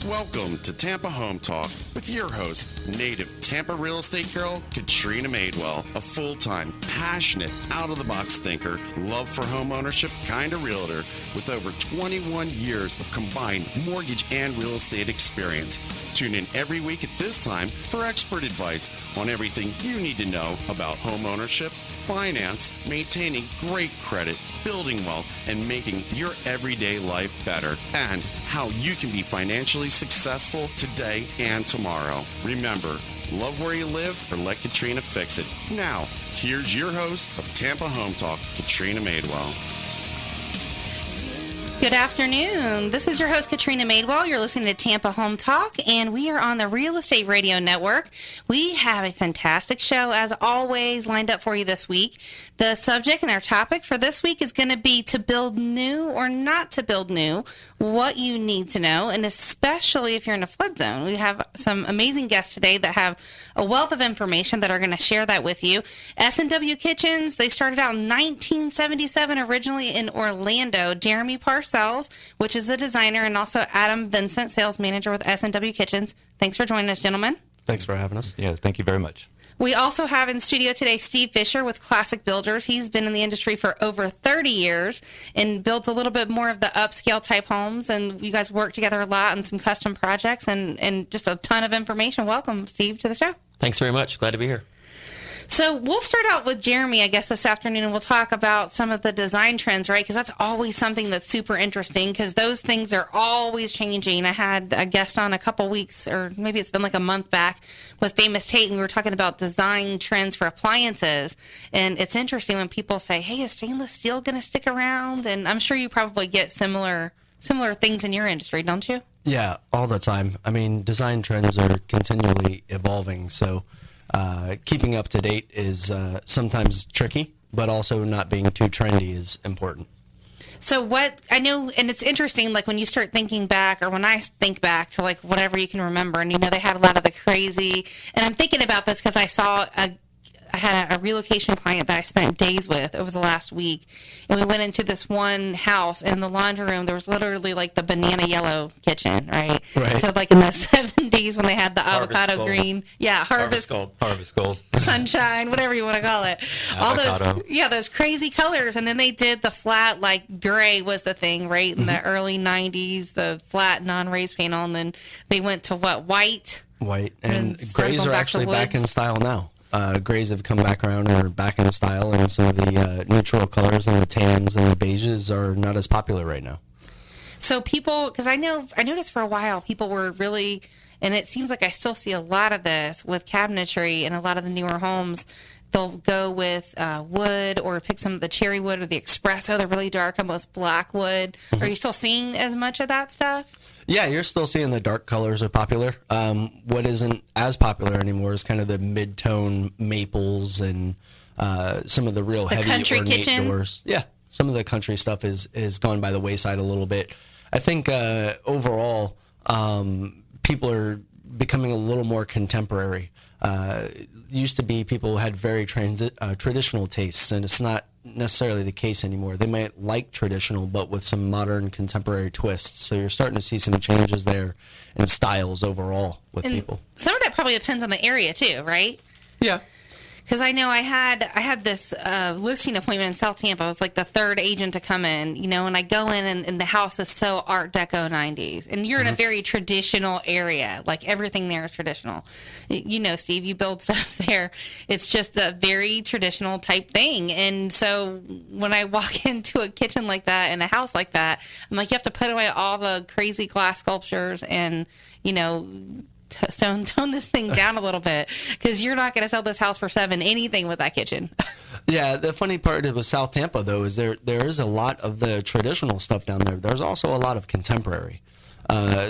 Welcome to Tampa Home Talk with your host, native Tampa real estate girl, Katrina Madewell, a full-time, passionate, out-of-the-box thinker, love for home ownership kind of realtor with over 21 years of combined mortgage and real estate experience. Tune in every week at this time for expert advice on everything you need to know about home ownership, finance, maintaining great credit, building wealth, and making your everyday life better, and how you can be financially successful today and tomorrow. Remember, love where you live or let Katrina fix it. Now, here's your host of Tampa Home Talk, Katrina Madewell. Good afternoon. This is your host, Katrina Madewell. You're listening to Tampa Home Talk, and we are on the Real Estate Radio Network. We have a fantastic show, as always, lined up for you this week. The subject and our topic for this week is going to be to build new or not to build new, what you need to know, and especially if you're in a flood zone. We have some amazing guests today that have a wealth of information that are going to share that with you. S&W Kitchens, they started out in 1977, originally in Orlando. Jeremy Parcels, which is the designer, and also Adam Vinson, sales manager with S&W Kitchens. Thanks for joining us, gentlemen. Thanks for having us. Yeah, thank you very much. We also have in studio today Steve Fisher with Classic Builders. He's been in the industry for over 30 years and builds a little bit more of the upscale type homes. And you guys work together a lot on some custom projects and just a ton of information. Welcome, Steve, to the show. Thanks very much. Glad to be here. So we'll start out with Jeremy, I guess, this afternoon, and we'll talk about some of the design trends, right? Because that's always something that's super interesting because those things are always changing. I had a guest on a couple weeks, or maybe it's been like a month back, with Famous Tate, and we were talking about design trends for appliances. And it's interesting when people say, hey, is stainless steel going to stick around? And I'm sure you probably get similar things in your industry, don't you? Yeah, all the time. I mean, design trends are continually evolving, so keeping up to date is sometimes tricky, but also not being too trendy is important. So what I know, and it's interesting, like when you start thinking back, or when I think back to like whatever you can remember, and they had a lot of the crazy, and I'm thinking about this because I had a relocation client that I spent days with over the last week, and we went into this one house, and in the laundry room, there was literally like the banana yellow kitchen, right? So like in the 70s when they had the avocado green. Yeah, harvest gold. Sunshine, whatever you want to call it. Avocado. All those crazy colors. And then they did the flat, like gray was the thing, right? In the early 90s, the flat non-raised panel, and then they went to what, white? White, and grays are actually back in style now. Grays have come back around and are back in style, and some of the neutral colors and the tans and the beiges are not as popular right now. So people, because I noticed for a while people were really, and it seems like I still see a lot of this with cabinetry and a lot of the newer homes. They'll go with wood or pick some of the cherry wood or the espresso, the really dark, almost black wood. Are you still seeing as much of that stuff? Yeah, you're still seeing the dark colors are popular. What isn't as popular anymore is kind of the mid-tone maples and some of the real heavy country ornate kitchen doors. Yeah, some of the country stuff is gone by the wayside a little bit. I think overall people are becoming a little more contemporary. Used to be people had very traditional tastes, and it's not necessarily the case anymore. They might like traditional, but with some modern contemporary twists. So you're starting to see some changes there in styles overall with people. Some of that probably depends on the area too, right? Yeah. Because I know I had this listing appointment in South Tampa. I was like the third agent to come in, and I go in and the house is so Art Deco 90s. And you're in a very traditional area. Like everything there is traditional. Steve, you build stuff there. It's just a very traditional type thing. And so when I walk into a kitchen like that and a house like that, I'm like, you have to put away all the crazy glass sculptures and, tone this thing down a little bit, because you're not going to sell this house for $7 anything with that kitchen. Yeah, the funny part with South Tampa, though, is there is a lot of the traditional stuff down there. There's also a lot of contemporary.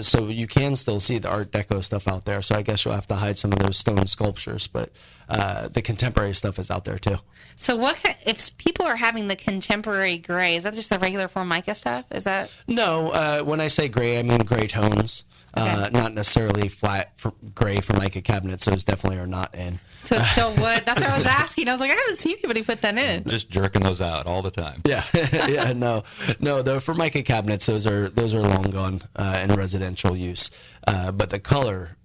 So you can still see the Art Deco stuff out there. So I guess you'll have to hide some of those stone sculptures, but the contemporary stuff is out there too. So if people are having the contemporary gray, is that just the regular Formica stuff? Is that? No, when I say gray, I mean gray tones. Okay. Not necessarily flat gray Formica cabinets. Those definitely are not in. So it's still wood. That's what I was asking. I was like, I haven't seen anybody put that in. Just jerking those out all the time. Yeah, yeah, no. The Formica cabinets, those are long gone in residential use. But the color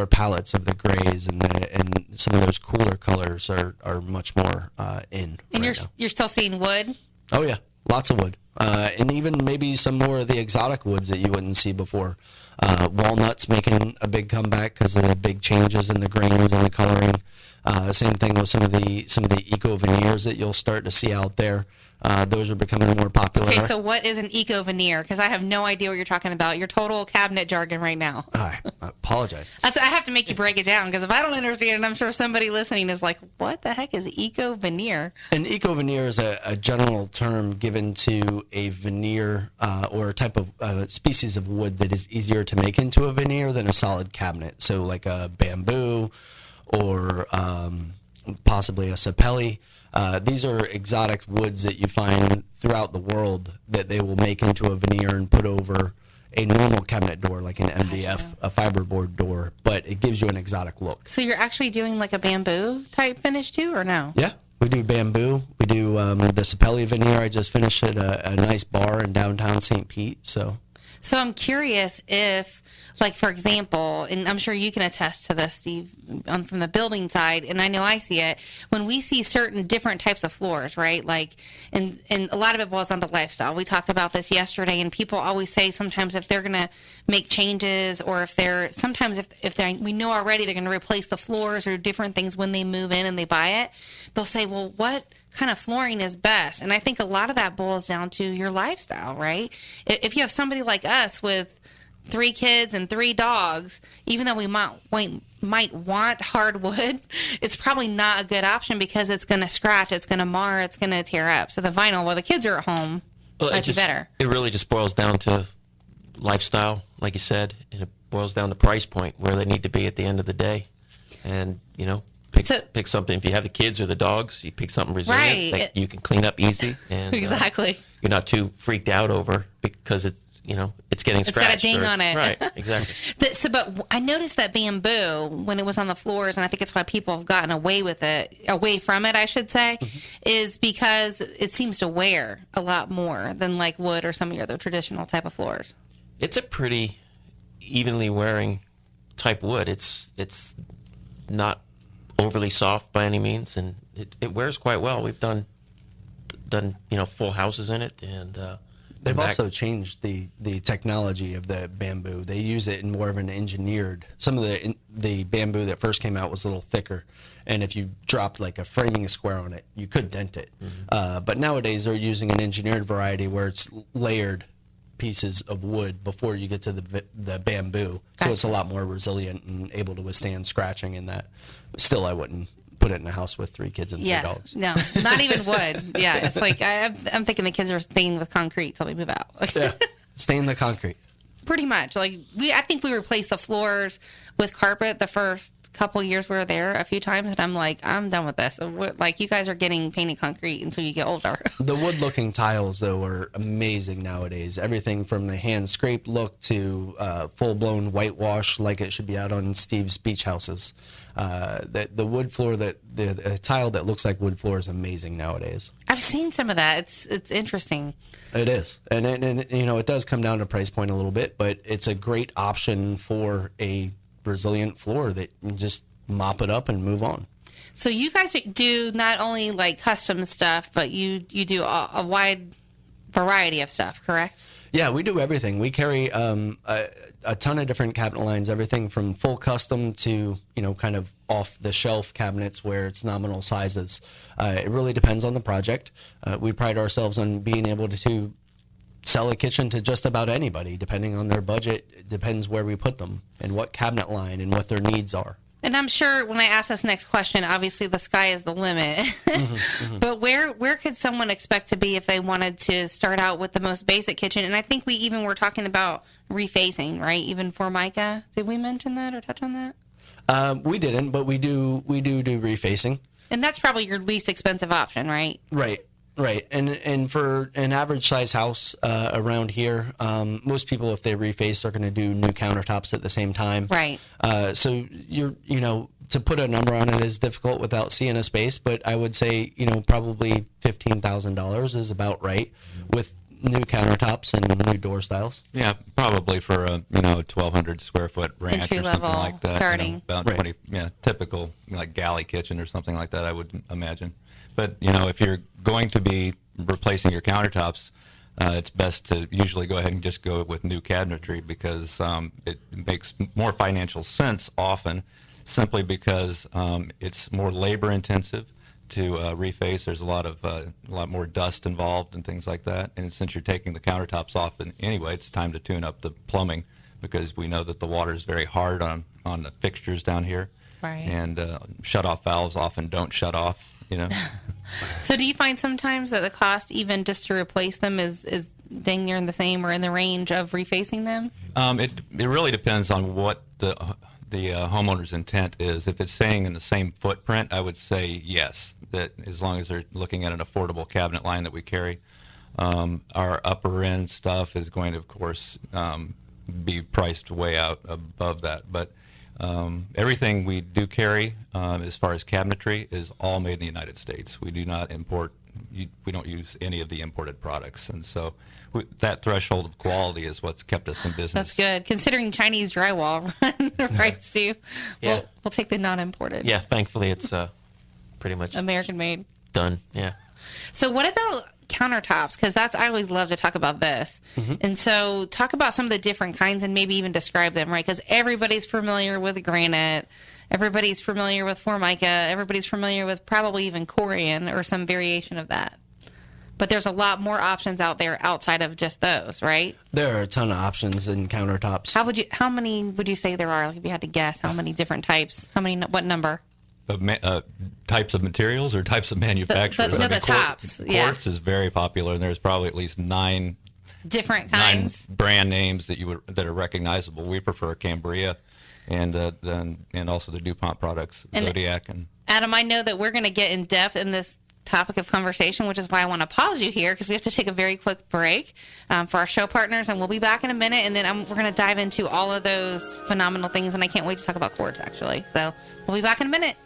palettes of the grays and some of those cooler colors are much more in. And right now. you're still seeing wood. Oh yeah, lots of wood, and even maybe some more of the exotic woods that you wouldn't see before. Walnuts making a big comeback because of the big changes in the grains and the coloring. Same thing with some of the eco veneers that you'll start to see out there. Those are becoming more popular. Okay, so what is an eco veneer? Because I have no idea what you're talking about. Your total cabinet jargon right now. I apologize. I have to make you break it down because if I don't understand it, I'm sure somebody listening is like, what the heck is eco veneer? An eco veneer is a general term given to a veneer or a type of species of wood that is easier to make into a veneer than a solid cabinet. So like a bamboo or possibly a sapelli. These are exotic woods that you find throughout the world that they will make into a veneer and put over a normal cabinet door, like an MDF, a fiberboard door, but it gives you an exotic look. So you're actually doing like a bamboo type finish too, or no? Yeah, we do bamboo. We do the sapelli veneer. I just finished at a nice bar in downtown St. Pete, So I'm curious if, like, for example, and I'm sure you can attest to this, Steve, from the building side, and I know I see it, when we see certain different types of floors, right? Like, and a lot of it boils down to lifestyle. We talked about this yesterday, and people always say sometimes if they're going to make changes or if we know already they're going to replace the floors or different things when they move in and they buy it, they'll say, well, what kind of flooring is best? And I think a lot of that boils down to your lifestyle, right? If you have somebody like us with 3 kids and 3 dogs, even though we might want hardwood, it's probably not a good option because it's going to scratch, it's going to mar, it's going to tear up. So the vinyl, while the kids are at home, might be better. It really just boils down to lifestyle, like you said, and it boils down to price point, where they need to be at the end of the day. And, pick something. If you have the kids or the dogs, you pick something resilient that you can clean up easy. And exactly. You're not too freaked out over because it's getting scratched. It's got a ding on it. Right, exactly. But I noticed that bamboo, when it was on the floors, and I think it's why people have gotten away from it, I should say, is because it seems to wear a lot more than like wood or some of your other traditional type of floors. It's a pretty evenly wearing type wood. It's not overly soft by any means, and it wears quite well. We've done full houses in it, and they've also changed the technology of the bamboo. They use it in more of an engineered. Some of the bamboo that first came out was a little thicker, and if you dropped like a framing square on it, you could dent it. But nowadays they're using an engineered variety where it's layered pieces of wood before you get to the bamboo. Gotcha. So it's a lot more resilient and able to withstand scratching and that. Still, I wouldn't put it in a house with 3 kids and 3 dogs. No, not even wood. Yeah, it's like I'm thinking the kids are staying with concrete till they move out. Yeah, stay in the concrete. Pretty much. Like I think we replaced the floors with carpet the first couple years we were there a few times, and I'm like, I'm done with this. Like, you guys are getting painted concrete until you get older. The wood-looking tiles, though, are amazing nowadays. Everything from the hand-scraped look to full-blown whitewash, like it should be out on Steve's beach houses. The wood floor, the tile that looks like wood floor is amazing nowadays. I've seen some of that. It's interesting. It is, and it does come down to price point a little bit, but it's a great option for a resilient floor that you just mop it up and move on. So you guys do not only like custom stuff, but you do a wide variety of stuff, correct? Yeah, we do everything. We carry a ton of different cabinet lines, everything from full custom to, kind of off-the-shelf cabinets where it's nominal sizes. It really depends on the project. We pride ourselves on being able to sell a kitchen to just about anybody, depending on their budget. It depends where we put them and what cabinet line and what their needs are. And I'm sure when I ask this next question, obviously the sky is the limit. But where could someone expect to be if they wanted to start out with the most basic kitchen? And I think we even were talking about refacing, right? Even Formica. Did we mention that or touch on that? We didn't, but we do refacing. And that's probably your least expensive option, right? Right, and for an average size house around here, most people, if they reface, are going to do new countertops at the same time. Right. So you're to put a number on it is difficult without seeing a space, but I would say, probably $15,000 is about right with new countertops and new door styles. Yeah, probably for a 1,200 square foot ranch Entry or something level, like that. starting. About Right. 20, typical like galley kitchen or something like that, I would imagine. But if you're going to be replacing your countertops, it's best to usually go ahead and just go with new cabinetry because it makes more financial sense often, simply because it's more labor intensive to reface. There's a lot more dust involved and things like that. And since you're taking the countertops off anyway, it's time to tune up the plumbing because we know that the water is very hard on the fixtures down here. Right. And shut-off valves often don't shut off. So do you find sometimes that the cost, even just to replace them, is dang near the same or in the range of refacing them? It really depends on what the homeowner's intent is. If it's staying in the same footprint, I would say yes, that as long as they're looking at an affordable cabinet line that we carry. Our upper end stuff is going to, of course, be priced way out above that. But everything we do carry as far as cabinetry is all made in the United States. We do not import, we don't use any of the imported products. And so that threshold of quality is what's kept us in business. That's good, considering Chinese drywall, right, Steve? Yeah. We'll take the non-imported. Yeah, thankfully it's pretty much American made. done. Yeah. So what about countertops? Because I always love to talk about this. And so talk about some of the different kinds and maybe even describe them, right? Because everybody's familiar with granite. Everybody's familiar with Formica. Everybody's familiar with probably even Corian or some variation of that. But there's a lot more options out there outside of just those, right? There are a ton of options in countertops. How many would you say there are? Like if you had to guess, how many different types? What number? Of types of materials or types of manufacturers? The tops. Quartz is very popular, and there's probably at least nine Different kinds. brand names that are recognizable. We prefer Cambria, and also the DuPont products, Zodiac, and Adam, I know that we're going to get in depth in this topic of conversation, which is why I want to pause you here because we have to take a very quick break for our show partners, and we'll be back in a minute, and then we're going to dive into all of those phenomenal things, and I can't wait to talk about quartz, actually. So we'll be back in a minute.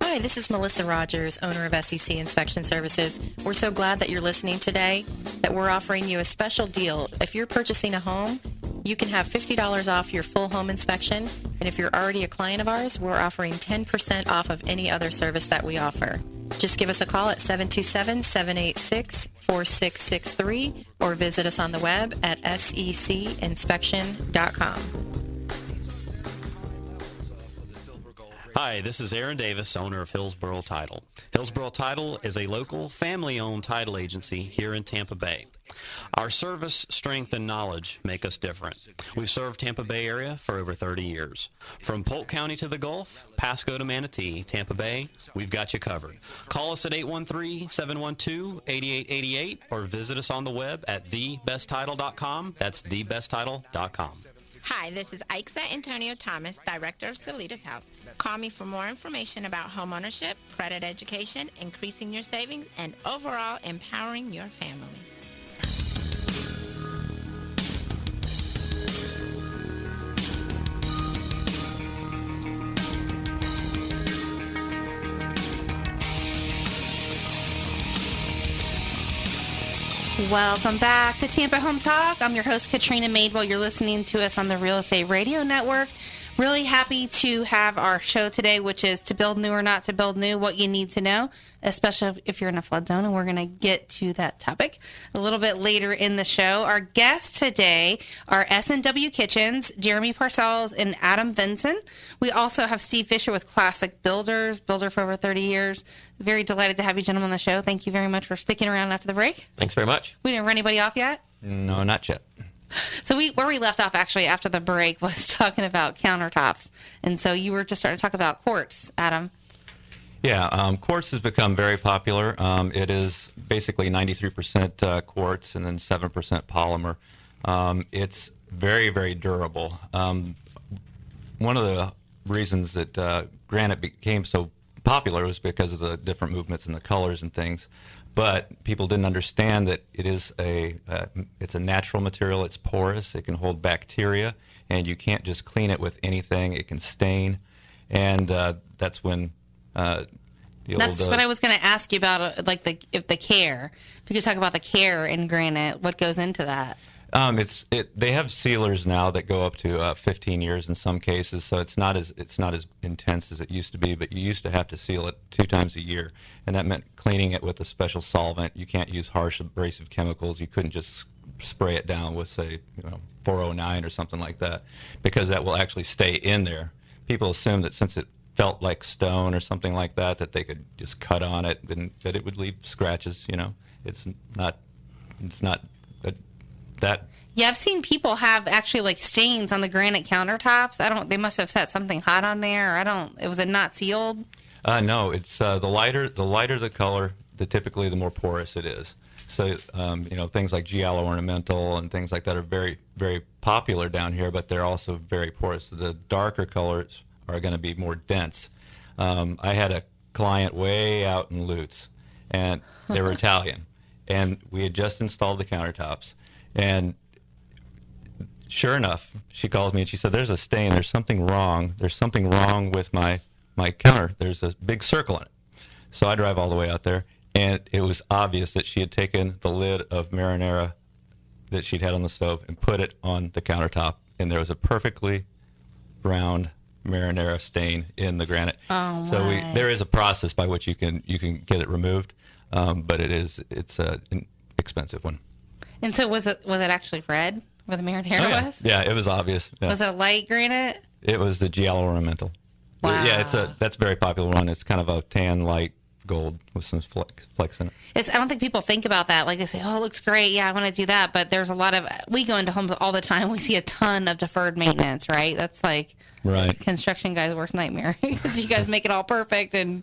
Hi, this is Melissa Rogers, owner of SEC Inspection Services. We're so glad that you're listening today, that we're offering you a special deal. If you're purchasing a home, you can have $50 off your full home inspection. And if you're already a client of ours, we're offering 10% off of any other service that we offer. Just give us a call at 727-786-4663 or visit us on the web at secinspection.com. Hi, this is Aaron Davis, owner of Hillsborough Title. Hillsborough Title is a local, family-owned title agency here in Tampa Bay. Our service, strength, and knowledge make us different. We've served Tampa Bay area for over 30 years. From Polk County to the Gulf, Pasco to Manatee, Tampa Bay, we've got you covered. Call us at 813-712-8888 or visit us on the web at thebesttitle.com. That's thebesttitle.com. Hi, this is Aixa Antonio Thomas, Director of Salitas House. Call me for more information about home ownership, credit education, increasing your savings, and overall empowering your family. Welcome back to Tampa Home Talk. I'm your host, Katrina Madewell. You're listening to us on the Real Estate Radio Network. Really happy to have our show today, which is to build new or not to build new, what you need to know, especially if you're in a flood zone, and we're going to get to that topic a little bit later in the show. Our guests today are S&W Kitchens, Jeremy Parcels, and Adam Vinson. We also have Steve Fisher with Classic Builder for over 30 years. Very delighted to have you gentlemen on the show. Thank you very much for sticking around after the break. Thanks very much. We didn't run anybody off yet? no, not yet. So where we left off actually after the break was talking about countertops. And so you were just starting to talk about quartz, Adam. Yeah, quartz has become very popular. It is basically 93% quartz and then 7% polymer. It's very, very durable. One of the reasons that granite became so popular was because of the different movements and the colors and things. But people didn't understand that it is it's a natural material. It's porous. It can hold bacteria, and you can't just clean it with anything. It can stain, and that's when That's what I was going to ask you about, like the care. If you could talk about the care in granite, what goes into that? They have sealers now that go up to 15 years in some cases, so it's not as intense as it used to be. But you used to have to seal it 2 times a year, and that meant cleaning it with a special solvent. You can't use harsh abrasive chemicals. You couldn't just spray it down with, say, 409 or something like that, because that will actually stay in there. People assume that since it felt like stone or something like that, that they could just cut on it and that it would leave scratches. It's not that. Yeah, I've seen people have actually like stains on the granite countertops. They must have set something hot on there. Was it not sealed? No, it's the lighter the color, typically the more porous it is. So, things like giallo ornamental and things like that are very, very popular down here, but they're also very porous. The darker colors are going to be more dense. I had a client way out in Lutz, and they were Italian, and we had just installed the countertops, and sure enough, she calls me and she said, "There's a stain. There's something wrong. There's something wrong with my counter. There's a big circle in it." So I drive all the way out there, and it was obvious that she had taken the lid of marinara that she'd had on the stove and put it on the countertop, and there was a perfectly round marinara stain in the granite. Oh, so there is a process by which you can get it removed, but it's an expensive one. And so was it actually red where the marinara was? Yeah, it was obvious. Yeah. Was it a light granite? It was the giallo ornamental. Wow. Yeah, that's a very popular one. It's kind of a tan light gold with some flecks in it. I don't think people think about that. Like they say, "Oh, it looks great. Yeah, I want to do that." But there's a lot of. We go into homes all the time. We see a ton of deferred maintenance. Right? That's like construction guys' worst nightmare because you guys make it all perfect and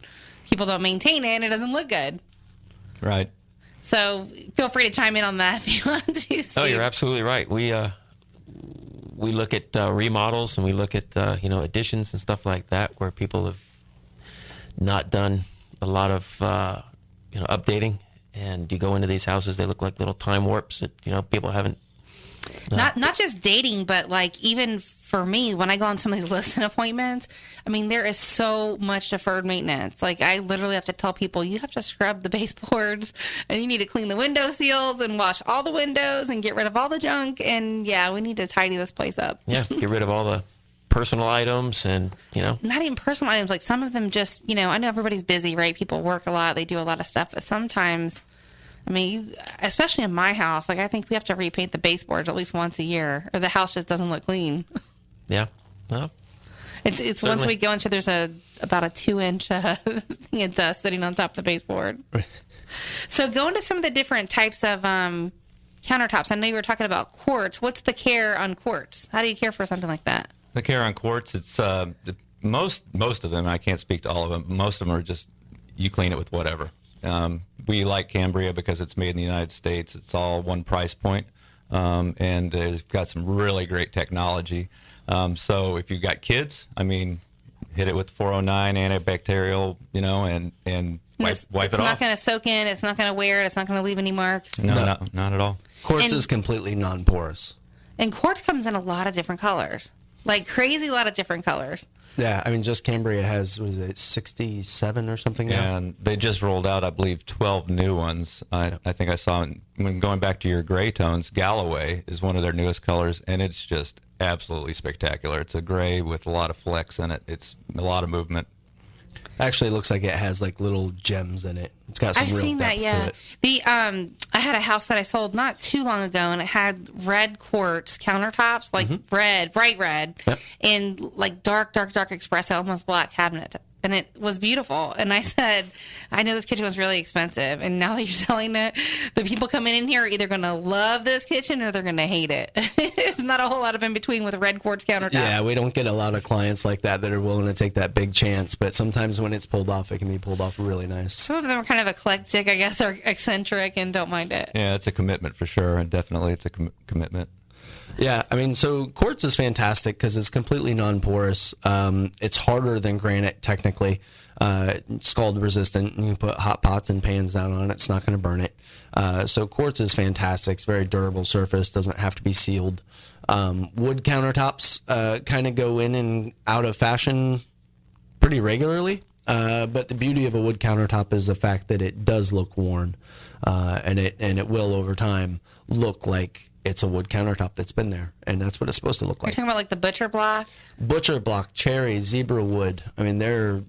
people don't maintain it and it doesn't look good. Right. So feel free to chime in on that if you want to, Steve. Oh, you're absolutely right. We look at remodels and we look at additions and stuff like that where people have not done a lot of updating, and you go into these houses, they look like little time warps that people haven't. Not just dating, but like even for me, when I go on some of these listing appointments, I mean, there is so much deferred maintenance. Like I literally have to tell people, you have to scrub the baseboards and you need to clean the window seals and wash all the windows and get rid of all the junk. And yeah, we need to tidy this place up. Yeah, get rid of all the personal items and, Not even personal items. Like some of them just, I know everybody's busy, right? People work a lot. They do a lot of stuff. But sometimes, I mean, especially in my house, like I think we have to repaint the baseboards at least once a year or the house just doesn't look clean. Yeah. No. It's Certainly. Once we go into, there's about a 2-inch thing of dust sitting on top of the baseboard. So going to some of the different types of countertops. I know you were talking about quartz. What's the care on quartz? How do you care for something like that? The care on quartz, it's most of them. I can't speak to all of them. Most of them are just you clean it with whatever. We like Cambria because it's made in the United States. It's all one price point, and they've got some really great technology. So if you've got kids, I mean, hit it with 409 antibacterial, and wipe it off. It's not going to soak in. It's not going to wear it. It's not going to leave any marks. No, not at all. Quartz is completely non-porous. And quartz comes in a lot of different colors. Like crazy, a lot of different colors. Yeah, I mean, just Cambria has, 67 or something now? And they just rolled out, I believe, 12 new ones. I think I saw, when going back to your gray tones, Galloway is one of their newest colors, and it's just absolutely spectacular. It's a gray with a lot of flecks in it. It's a lot of movement. Actually, it looks like it has like little gems in it. It's got some I've real seen depth that, yeah. to it. I had a house that I sold not too long ago, and it had red quartz countertops, like red, bright red, and like dark espresso, almost black cabinet. And it was beautiful. And I said, I know this kitchen was really expensive. And now that you're selling it, the people coming in here are either going to love this kitchen or they're going to hate it. It's not a whole lot of in between with red quartz countertops. Yeah, we don't get a lot of clients like that are willing to take that big chance. But sometimes when it's pulled off, it can be pulled off really nice. Some of them are kind of eclectic, I guess, or eccentric and don't mind it. Yeah, it's a commitment for sure. And definitely it's a commitment. Yeah, I mean, so quartz is fantastic because it's completely non-porous. It's harder than granite technically. It's scald resistant. You can put hot pots and pans down on it. It's not going to burn it. So quartz is fantastic. It's a very durable surface. Doesn't have to be sealed. Wood countertops kind of go in and out of fashion pretty regularly. But the beauty of a wood countertop is the fact that it does look worn, and it will over time look like it's a wood countertop that's been there, and that's what it's supposed to look You're like. talking about like the butcher block? Butcher block, cherry, zebra wood. I mean, there are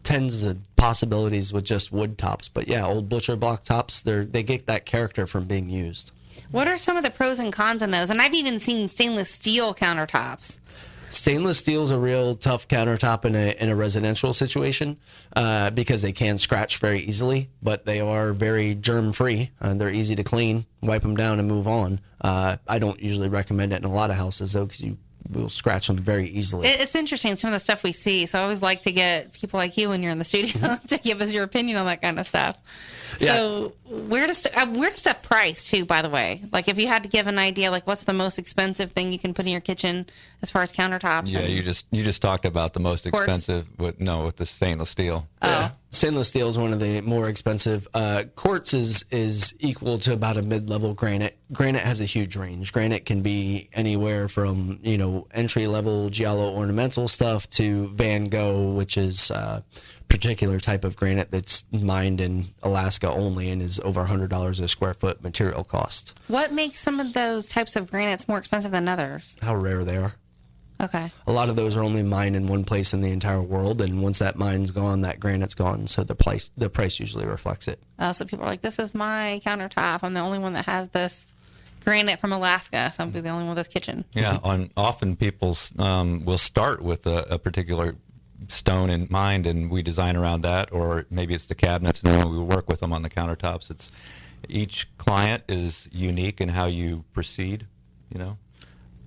tens of possibilities with just wood tops, but yeah, old butcher block tops, they get that character from being used. What are some of the pros and cons in those? And I've even seen stainless steel countertops. Stainless steel is a real tough countertop in a residential situation because they can scratch very easily, but they are very germ free. They're easy to clean, wipe them down, and move on. I don't usually recommend it in a lot of houses though, because you will scratch them very easily. It's interesting, some of the stuff we see. So I always like to get people like you when you're in the studio to give us your opinion on that kind of stuff. Yeah. So where does stuff price too, by the way? Like if you had to give an idea, like what's the most expensive thing you can put in your kitchen as far as countertops? Yeah, you just talked about the most Quartz? expensive with the stainless steel. Oh. Stainless steel is one of the more expensive. Quartz is equal to about a mid-level granite. Granite has a huge range. Granite can be anywhere from entry-level giallo ornamental stuff to Van Gogh, which is a particular type of granite that's mined in Alaska only and is over $100 a square foot material cost. What makes some of those types of granites more expensive than others? How rare they are. Okay. A lot of those are only mined in one place in the entire world, and once that mine's gone, that granite's gone. So the price usually reflects it. So people are like, "This is my countertop. I'm the only one that has this granite from Alaska, so I'm the only one with this kitchen." Yeah, often people will start with a particular stone in mind, and we design around that, or maybe it's the cabinets, and then we work with them on the countertops. It's each client is unique in how you proceed,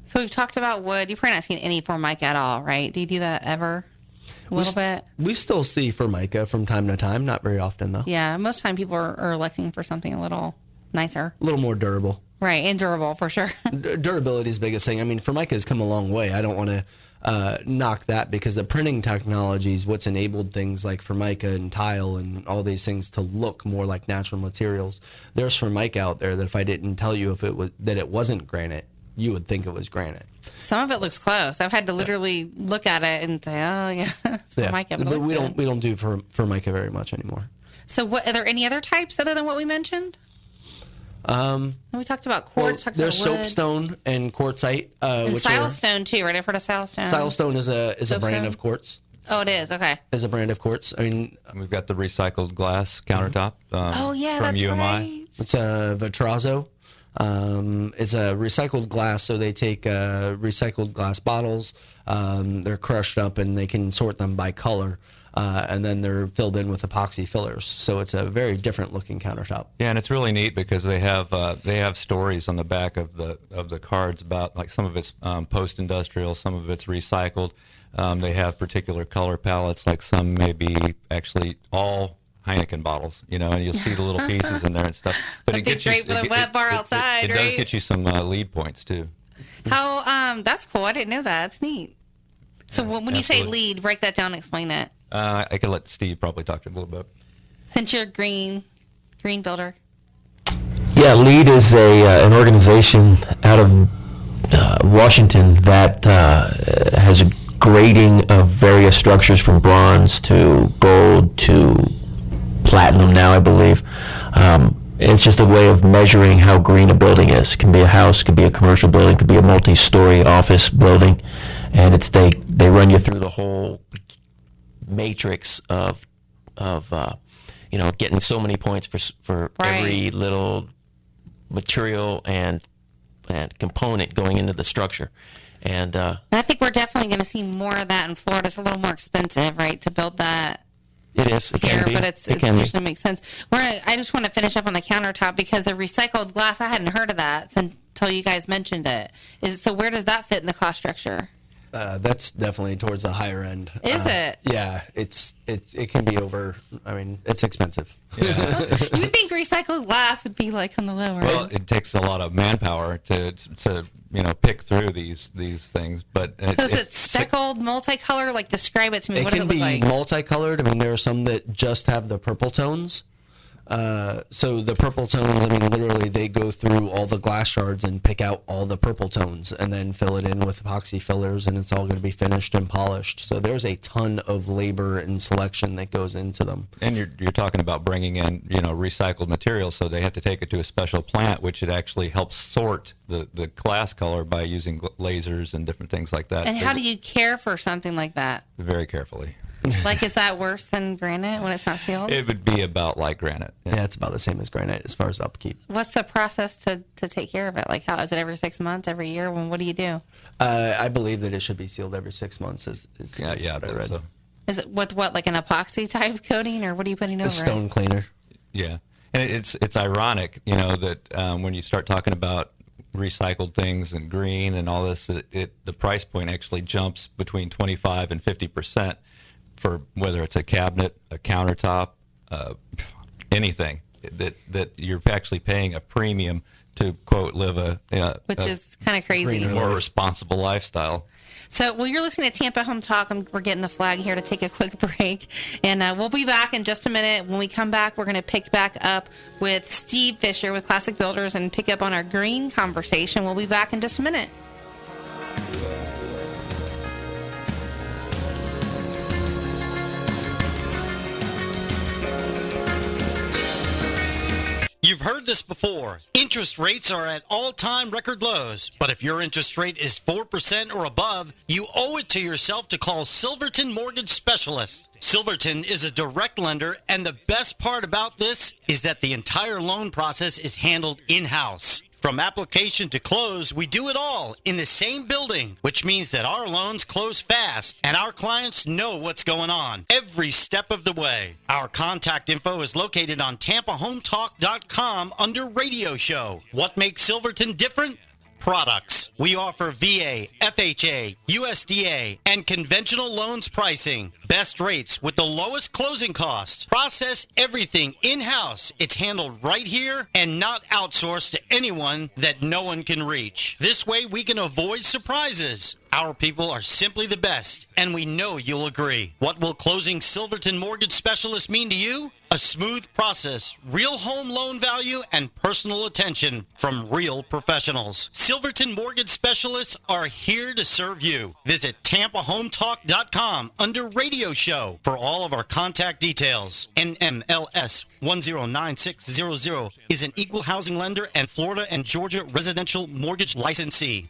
So we've talked about wood. You're probably not seeing any Formica at all, right? Do you do that ever? A little bit? We still see Formica from time to time, not very often though. Yeah, most time people are electing for something a little nicer. A little more durable. Right, and durable for sure. Durability is the biggest thing. I mean, Formica has come a long way. I don't want to knock that because the printing technology is what's enabled things like Formica and tile and all these things to look more like natural materials. There's Formica out there that if I didn't tell you that it wasn't granite, you would think it was granite. Some of it looks close. I've had to literally look at it and say, "Oh yeah, it's Formica." But we don't do Formica very much anymore. So, are there any other types other than what we mentioned? We talked about quartz. There's talked about wood. soapstone and quartzite, And which silestone too, right? I've heard of silestone. Silestone is a brand Soapstone? of quartz. Oh, it is. Okay. Is a brand of quartz. I mean, We've got the recycled glass countertop Oh yeah, from that's UMI. right. it's a Vitrazzo. It's a recycled glass, so they take recycled glass bottles. They're crushed up and they can sort them by color, and then they're filled in with epoxy fillers. So it's a very different looking countertop. Yeah, and it's really neat because they have stories on the back of the cards about like some of it's post-industrial, some of it's recycled. They have particular color palettes, like some may be actually all Heineken bottles, and you'll see the little pieces in there and stuff. But That'd be great for the wet bar outside, It does right? get you some lead points too. How that's cool. I didn't know that. That's neat. So when you say absolutely. lead, break that down and explain it. I could let Steve probably talk to it a little bit. Since you're green builder. Yeah, LEED is an organization out of Washington that has a grading of various structures from bronze to gold to platinum now, I believe. It's just a way of measuring how green a building is. It can be a house, could be a commercial building, could be a multi-story office building, and they run you through the whole matrix of getting so many points for Right. every little material and component going into the structure. And I think we're definitely going to see more of that in Florida. It's a little more expensive, right, to build that it is. It here, can be. but it can be. usually makes sense. I just want to finish up on the countertop because the recycled glass, I hadn't heard of that until you guys mentioned it. So where does that fit in the cost structure? That's definitely towards the higher end. Is it? Yeah, it can be over. I mean, it's expensive. Yeah. You would think recycled glass would be like on the lower Well, end. it takes a lot of manpower to pick through these things, but So is it speckled, multicolor? Like, describe it to me. It What does can it look be like? multicolored. I mean, there are some that just have the purple tones. So the purple tones, I mean, literally they go through all the glass shards and pick out all the purple tones and then fill it in with epoxy fillers, and it's all going to be finished and polished. So there's a ton of labor and selection that goes into them. And you're talking about bringing in recycled materials, so they have to take it to a special plant, which it actually helps sort the glass color by using lasers and different things like that. And how do you care for something like that? Very carefully. Like, is that worse than granite when it's not sealed? It would be about like granite. Yeah, it's about the same as granite as far as upkeep. What's the process to take care of it? Like, how is it every 6 months, every year? What do you do? I believe that it should be sealed every 6 months. Is Yeah, what I but read. so, Is it what like an epoxy type coating, or what are you putting over A stone it? cleaner. yeah. And it's ironic, that when you start talking about recycled things and green and all this, the price point actually jumps between 25 and 50% for whether it's a cabinet, a countertop, anything that you're actually paying a premium to quote live Which is kind of crazy. more responsible lifestyle. So, well, you're listening to Tampa Home Talk. We're getting the flag here to take a quick break. And we'll be back in just a minute. When we come back, we're going to pick back up with Steve Fisher with Classic Builders and pick up on our green conversation. We'll be back in just a minute. You've heard this before. Interest rates are at all-time record lows. But if your interest rate is 4% or above, you owe it to yourself to call Silverton Mortgage Specialist. Silverton is a direct lender, and the best part about this is that the entire loan process is handled in-house. From application to close, we do it all in the same building, which means that our loans close fast and our clients know what's going on every step of the way. Our contact info is located on TampaHometalk.com under Radio Show. What makes Silverton different? Products. We offer VA, FHA, USDA, and conventional loans pricing. Best rates with the lowest closing cost. Process everything in-house. It's handled right here and not outsourced to anyone that no one can reach. This way we can avoid surprises. Our people are simply the best, and we know you'll agree. What will closing Silverton Mortgage Specialist mean to you? A smooth process, real home loan value, and personal attention from real professionals. Silverton Mortgage Specialists are here to serve you. Visit TampaHometalk.com under Radio Show for all of our contact details. NMLS 109600 is an equal housing lender and Florida and Georgia residential mortgage licensee.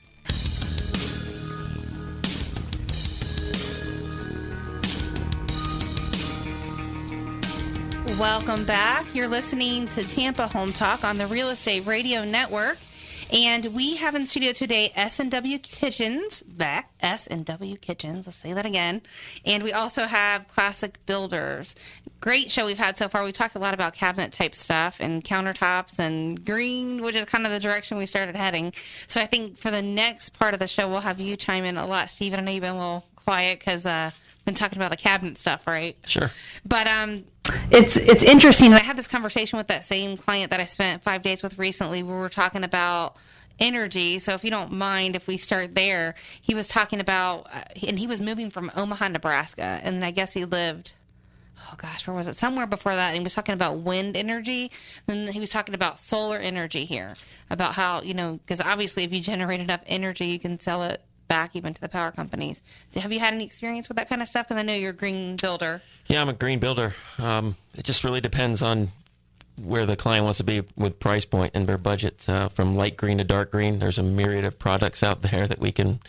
Welcome back. You're listening to Tampa Home Talk on the Real Estate Radio Network. And we have in studio today S&W Kitchens, S&W Kitchens, let's say that again. And we also have Classic Builders. Great show we've had so far. We talked a lot about cabinet type stuff and countertops and green, which is kind of the direction we started heading. So I think for the next part of the show, we'll have you chime in a lot. Steve, I know you've been a little quiet because we've been talking about the cabinet stuff, right? Sure. But it's interesting. I had this conversation with that same client that I spent 5 days with recently. We were talking about energy. So if you don't mind, if we start there, he was talking about, and he was moving from Omaha, Nebraska, and I guess he lived, oh gosh, where was it? Somewhere before that. And he was talking about wind energy. And he was talking about solar energy here, about how, because obviously if you generate enough energy, you can sell it back even to the power companies. So have you had any experience with that kind of stuff? Because I know you're a green builder. Yeah, I'm a green builder. It just really depends on where the client wants to be with price point and their budget. From light green to dark green, there's a myriad of products out there that we can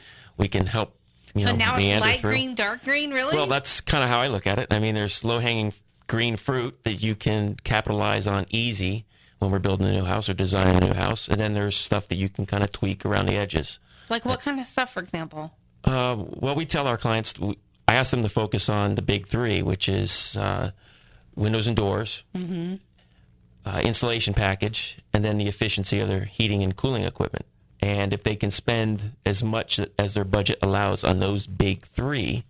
help. So now it's light through. Green, dark green, really? Well, that's kind of how I look at it. I mean, there's low-hanging green fruit that you can capitalize on easy when we're building a new house or designing a new house, and then there's stuff that you can kind of tweak around the edges. Like what kind of stuff, for example? Well, we tell our clients, I ask them to focus on the big three, which is windows and doors, insulation package, and then the efficiency of their heating and cooling equipment. And if they can spend as much as their budget allows on those big three,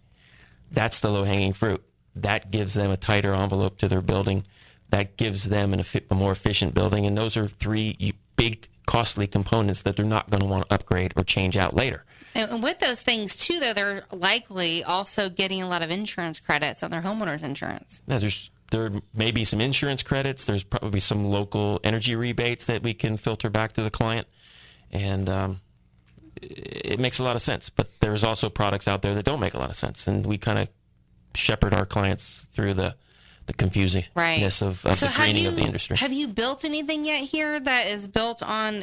that's the low-hanging fruit. That gives them a tighter envelope to their building. That gives them a more efficient building. And those are three big, costly components that they're not going to want to upgrade or change out later. And with those things, too, though, they're likely also getting a lot of insurance credits on their homeowner's insurance. Yeah, there may be some insurance credits. There's probably some local energy rebates that we can filter back to the client. And it makes a lot of sense. But there's also products out there that don't make a lot of sense. And we kind of shepherd our clients through the confusingness of the greening of the industry. Have you built anything yet here that is built on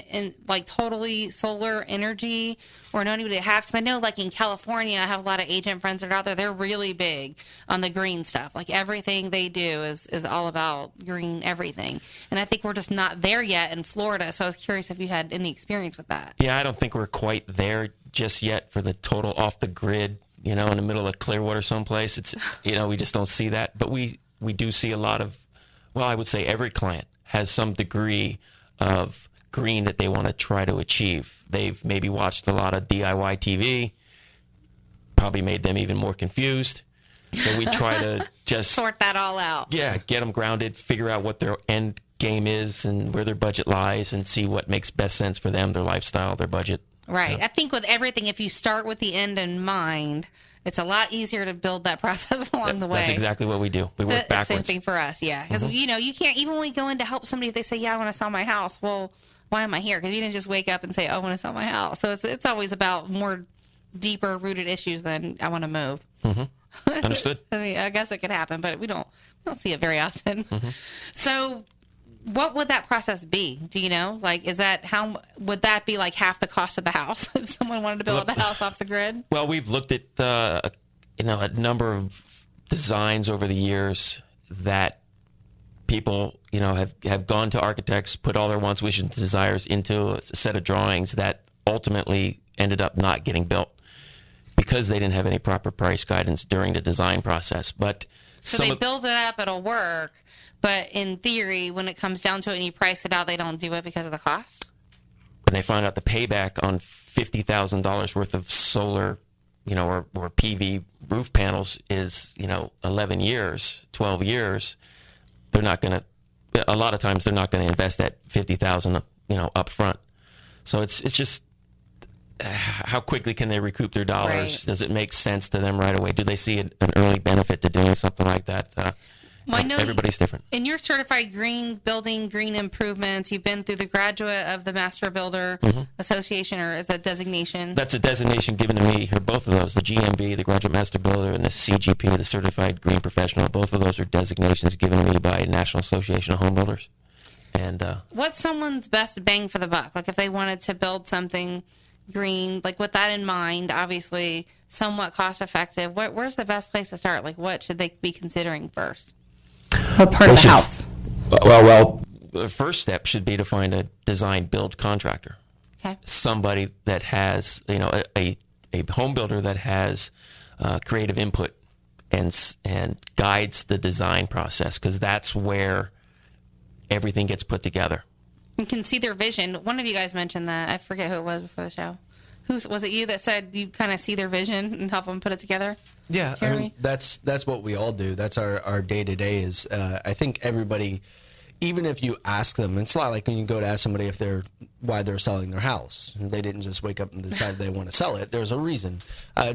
totally solar energy, or know anybody that has? Because I know like in California, I have a lot of agent friends that are out there. They're really big on the green stuff. Like everything they do is all about green everything. And I think we're just not there yet in Florida. So I was curious if you had any experience with that. Yeah, I don't think we're quite there just yet for the total off the grid, in the middle of Clearwater someplace. It's, we just don't see that. But we do see a lot of, I would say every client has some degree of green that they want to try to achieve. They've maybe watched a lot of DIY TV, probably made them even more confused. So we try to just sort that all out. Yeah, get them grounded, figure out what their end game is and where their budget lies, and see what makes best sense for them, their lifestyle, their budget. Right. I think with everything, if you start with the end in mind, it's a lot easier to build that process along the way. That's exactly what we do. We work backwards. Same thing for us, yeah. Because, you can't, even when we go in to help somebody, if they say, yeah, I want to sell my house, well, why am I here? Because you didn't just wake up and say, oh, I want to sell my house. So it's always about more deeper rooted issues than I want to move. Mm-hmm. Understood. I mean, I guess it could happen, but we don't see it very often. Mm-hmm. So what would that process be? Do you know? Like, how would that be like half the cost of the house if someone wanted to build the house off the grid? Well, we've looked at, a number of designs over the years that people, have gone to architects, put all their wants, wishes, and desires into a set of drawings that ultimately ended up not getting built because they didn't have any proper price guidance during the design process. But so they build it up, it'll work. But in theory, when it comes down to it and you price it out, they don't do it because of the cost? When they find out the payback on $50,000 worth of solar, or PV roof panels is, 11 years, 12 years, they're not going to, a lot of times they're not going to invest that $50,000, up front. So it's just how quickly can they recoup their dollars? Right. Does it make sense to them right away? Do they see an early benefit to doing something like that? Well, I know everybody's different. In your certified green building, green improvements, you've been through the graduate of the Master Builder Association, or is that designation? That's a designation given to me here. Both of those, the GMB, the Graduate Master Builder, and the CGP, the Certified Green Professional, both of those are designations given to me by National Association of Home Builders. And what's someone's best bang for the buck? Like if they wanted to build something green, like with that in mind, obviously somewhat cost effective, where's the best place to start? Like what should they be considering first? What part of the house? Well, the first step should be to find a design build contractor. Okay. Somebody that has, a home builder that has creative input and guides the design process, because that's where everything gets put together. You can see their vision. One of you guys mentioned that. I forget who it was before the show. Was it you that said you kind of see their vision and help them put it together? Yeah, I mean, that's what we all do. That's our day-to-day is, I think everybody, even if you ask them, it's not like when you go to ask somebody why they're selling their house. They didn't just wake up and decide they want to sell it. There's a reason.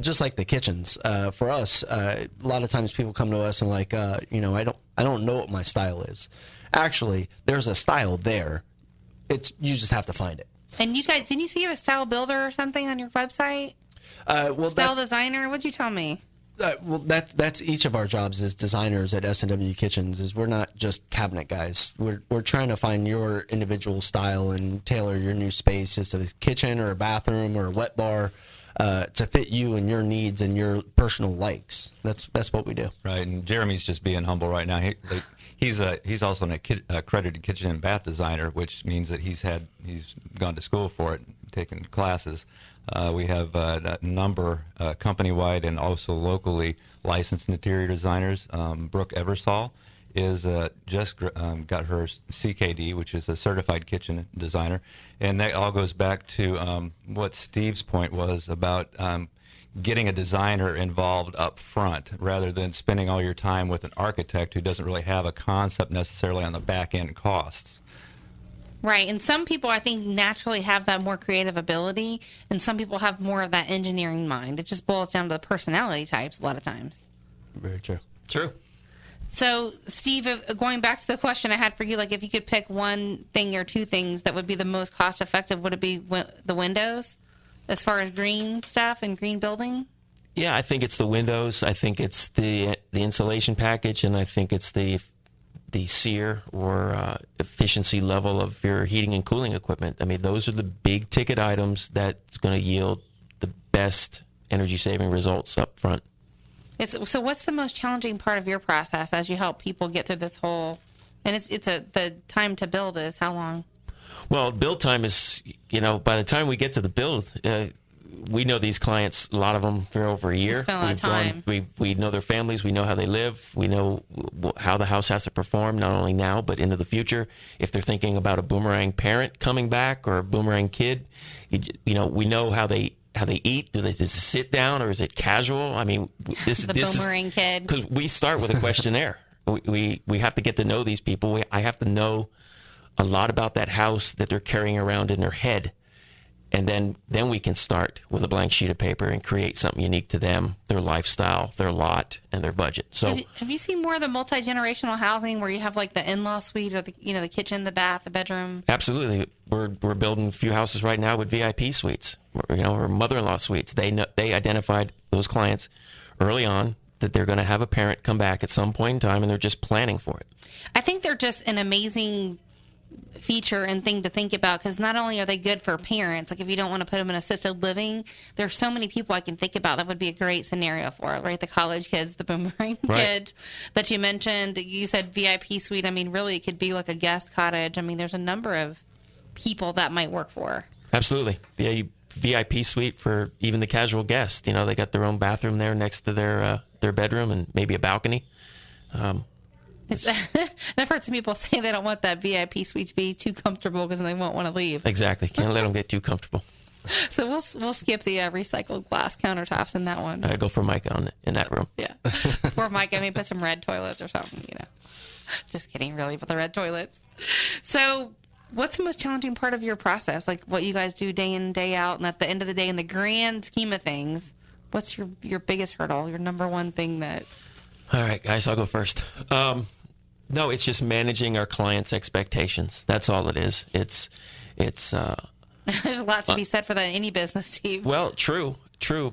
Just like the kitchens. For us, a lot of times people come to us and like, I don't know what my style is. Actually, there's a style there. You just have to find it. And you guys, didn't you see you have a style builder or something on your website? Style designer? What'd you tell me? That's each of our jobs as designers at S&W Kitchens. Is we're not just cabinet guys. We're trying to find your individual style and tailor your new space as a kitchen or a bathroom or a wet bar to fit you and your needs and your personal likes. That's what we do. Right, and Jeremy's just being humble right now. He's also an accredited kitchen and bath designer, which means that he's gone to school for it, taken classes. We have a number company-wide and also locally licensed interior designers. Brooke Eversole is just got her CKD, which is a certified kitchen designer, and that all goes back to what Steve's point was about getting a designer involved up front rather than spending all your time with an architect who doesn't really have a concept necessarily on the back end costs. Right. And some people, I think, naturally have that more creative ability, and some people have more of that engineering mind. It just boils down to the personality types a lot of times. Very true. True. So, Steve, going back to the question I had for you, like if you could pick one thing or two things that would be the most cost effective, would it be the windows as far as green stuff and green building? Yeah, I think it's the windows. I think it's the insulation package, and I think it's the SEER or efficiency level of your heating and cooling equipment. I mean, those are the big ticket items that's going to yield the best energy saving results up front. So what's the most challenging part of your process as you help people get through this whole, and the time to build is how long? Well, build time is, by the time we get to the build, we know these clients, a lot of them for over a year. You spend a lot of time. We know their families. We know how they live. We know how the house has to perform, not only now, but into the future. If they're thinking about a boomerang parent coming back or a boomerang kid, we know how they eat. Does it sit down or is it casual? I mean, this boomerang is kid. Because we start with a questionnaire. we have to get to know these people. I have to know a lot about that house that they're carrying around in their head. And then we can start with a blank sheet of paper and create something unique to them, their lifestyle, their lot, and their budget. So, have you seen more of the multi-generational housing where you have like the in-law suite or the kitchen, the bath, the bedroom? Absolutely. We're building a few houses right now with VIP suites, or mother-in-law suites. They identified those clients early on that they're going to have a parent come back at some point in time, and they're just planning for it. I think they're just an amazing feature and thing to think about, because not only are they good for parents, like if you don't want to put them in assisted living, there's so many people I can think about that would be a great scenario for, right? The college kids, the boomerang kids that you mentioned. You said VIP suite. I mean, really, it could be like a guest cottage. I mean, there's a number of people that might work for. Absolutely. Yeah, VIP suite for even the casual guest. They got their own bathroom there next to their bedroom and maybe a balcony. I've heard some people say they don't want that VIP suite to be too comfortable because they won't want to leave. Exactly. Can't let them get too comfortable. So we'll skip the recycled glass countertops in that one. I go for Micah in that room. Yeah. Or Micah, maybe put some red toilets or something, Just kidding, really, with the red toilets. So what's the most challenging part of your process? Like what you guys do day in, day out, and at the end of the day, in the grand scheme of things, what's your biggest hurdle, your number one thing that... All right, guys, I'll go first. No, it's just managing our clients' expectations. That's all it is. It's There's a lot to be said for that in any business, Steve. Well, true,